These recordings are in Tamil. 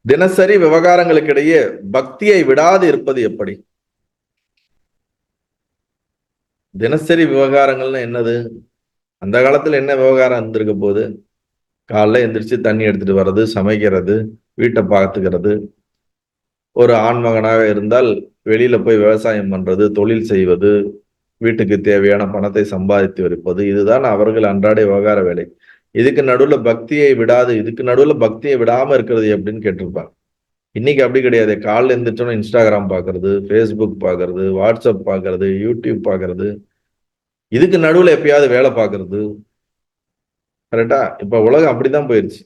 தினசரி விவகாரங்களுக்கிடையே பக்தியை விடாது இருப்பது எப்படி? தினசரி விவகாரங்கள்னு என்னது? அந்த காலத்துல என்ன விவகாரம் இருந்திருக்க போது? காலைல எந்திரிச்சு தண்ணி எடுத்துட்டு வர்றது, சமைக்கிறது, வீட்டை பார்த்துக்கிறது. ஒரு ஆண்மகனாக இருந்தால் வெளியில போய் விவசாயம் பண்றது, தொழில் செய்வது, வீட்டுக்கு தேவையான பணத்தை சம்பாதித்து வைப்பது, இதுதான் அவர்கள் அன்றாட விவகார வேலை. இதுக்கு நடுவுல பக்தியை விடாது, இதுக்கு நடுவுல பக்தியை விடாம இருக்கிறது எப்படின்னு கேட்டிருப்பாங்க. இன்னைக்கு அப்படி கிடையாது. காலைல எந்திரிச்சோன்னா இன்ஸ்டாகிராம் பாக்குறது, ஃபேஸ்புக் பாக்குறது, வாட்ஸ்அப் பாக்குறது, யூடியூப் பாக்குறது, இதுக்கு நடுவுல எப்பயாவது வேலை பாக்குறது. கரெக்டா? இப்ப உலகம் அப்படிதான் போயிருச்சு.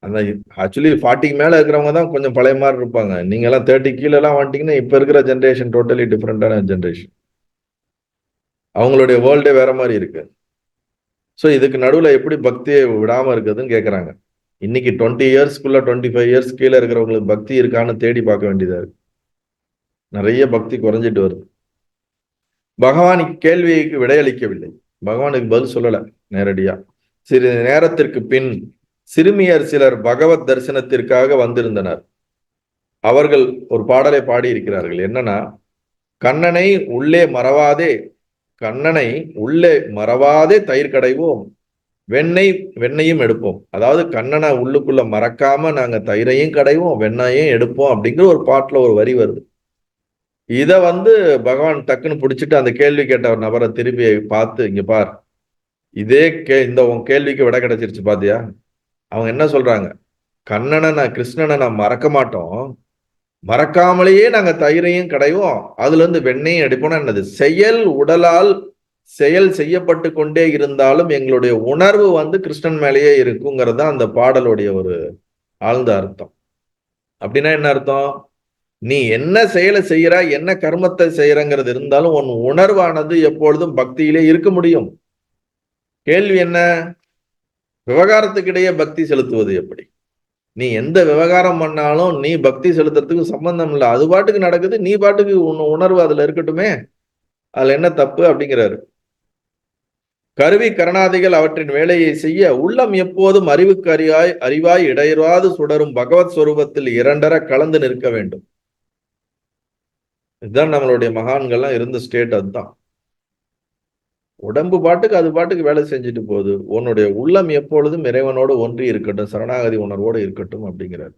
அந்த ஆக்சுவலி 40 மேல இருக்கிறவங்க தான் கொஞ்சம் பழைய மாதிரி இருப்பாங்க. நீங்க எல்லாம் 30 கீழே எல்லாம் வந்துட்டீங்கன்னா இப்ப இருக்கிற ஜென்ரேஷன் டோட்டலி டிஃப்ரெண்டான ஜென்ரேஷன். அவங்களுடைய வேர்ல்டே வேற மாதிரி இருக்கு. ஸோ இதுக்கு நடுவுல எப்படி பக்தியை விடாம இருக்குதுன்னு கேட்கறாங்க. இன்னைக்கு 20 இயர்ஸ்க்குள்ள 25 இயர்ஸ் கீழே இருக்கிறவங்களுக்கு பக்தி இருக்கான்னு தேடி பார்க்க வேண்டியதா இருக்கு. நிறைய பக்தி குறைஞ்சிட்டு வருது. பகவான் கேள்விக்கு விடையளிக்கவில்லை. பகவானுக்கு பதில் சொல்லல நேரடியா. சிறிது நேரத்திற்கு பின் சிறுமியர் சிலர் பகவத் தரிசனத்திற்காக வந்திருந்தனர். அவர்கள் ஒரு பாடலை பாடி இருக்கிறார்கள். என்னன்னா, கண்ணனை உள்ளே மறவாதே தயிர் கடைவோம், வெண்ணையும் எடுப்போம். அதாவது கண்ணனை உள்ளுக்குள்ள மறக்காம நாங்க தயிரையும் கடைவோம், வெண்ணையும் எடுப்போம் அப்படிங்கிற ஒரு பாட்டுல ஒரு வரி வருது. இத பகவான் டக்குன்னு பிடிச்சிட்டு அந்த கேள்வி கேட்ட ஒரு நபரை திரும்பி பார்த்து, இங்க பார், இந்த உன் கேள்விக்கு விட கிடைச்சிருச்சு பாத்தியா? அவங்க என்ன சொல்றாங்க? கிருஷ்ணனை நான் மறக்க மாட்டோம், மறக்காமலேயே நாங்க தயிரையும் கடைவோம், அதுல இருந்து வெண்ணையும் எடுப்போம்னா என்னது? உடலால் செயல் செய்யப்பட்டு கொண்டே இருந்தாலும் எங்களுடைய உணர்வு கிருஷ்ணன் மேலேயே இருக்குங்கிறது தான் அந்த பாடலுடைய ஒரு ஆழ்ந்த அர்த்தம். அப்படின்னா என்ன அர்த்தம்? நீ என்ன செயலை செய்யற, என்ன கர்மத்தை செய்யறங்கிறது இருந்தாலும் உன் உணர்வானது எப்பொழுதும் பக்தியிலே இருக்க முடியும். கேள்வி என்ன? விவகாரத்துக்கிடையே பக்தி செலுத்துவது எப்படி? நீ எந்த விவகாரம் பண்ணாலும் நீ பக்தி செலுத்துறதுக்கு சம்பந்தம் இல்லை, அது பாட்டுக்கு நடக்குது, நீ பாட்டுக்கு உணர்வு அதுல இருக்கட்டுமே, அதுல என்ன தப்பு அப்படிங்கிறாரு. கருவி கரணாதிகள் அவற்றின் வேலையை செய்ய உள்ளம் எப்போதும் அறிவுக்கு அறிவாய் இடையறாது சுடரும் பகவத் ஸ்வரூபத்தில் இரண்டர கலந்து நிற்க வேண்டும். இதுதான் நம்மளுடைய மகான்கள்லாம் இருந்த ஸ்டேட். அதுதான். உடம்பு பாட்டுக்கு அது பாட்டுக்கு வேலை செஞ்சுட்டு போகுது, உன்னுடைய உள்ளம் எப்பொழுதும் இறைவனோடு ஒன்றி இருக்கட்டும், சரணாகதி உணர்வோடு இருக்கட்டும் அப்படிங்கிறார்.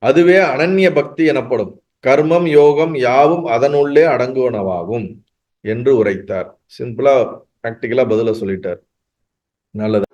அதுவே அனன்ய பக்தி எனப்படும். கர்மம் யோகம் யாவும் அதனுள்ளே அடங்குவனவாகும் என்று உரைத்தார். சிம்பிளா பிராக்டிக்கலா பதில சொல்லிட்டார். நல்லது.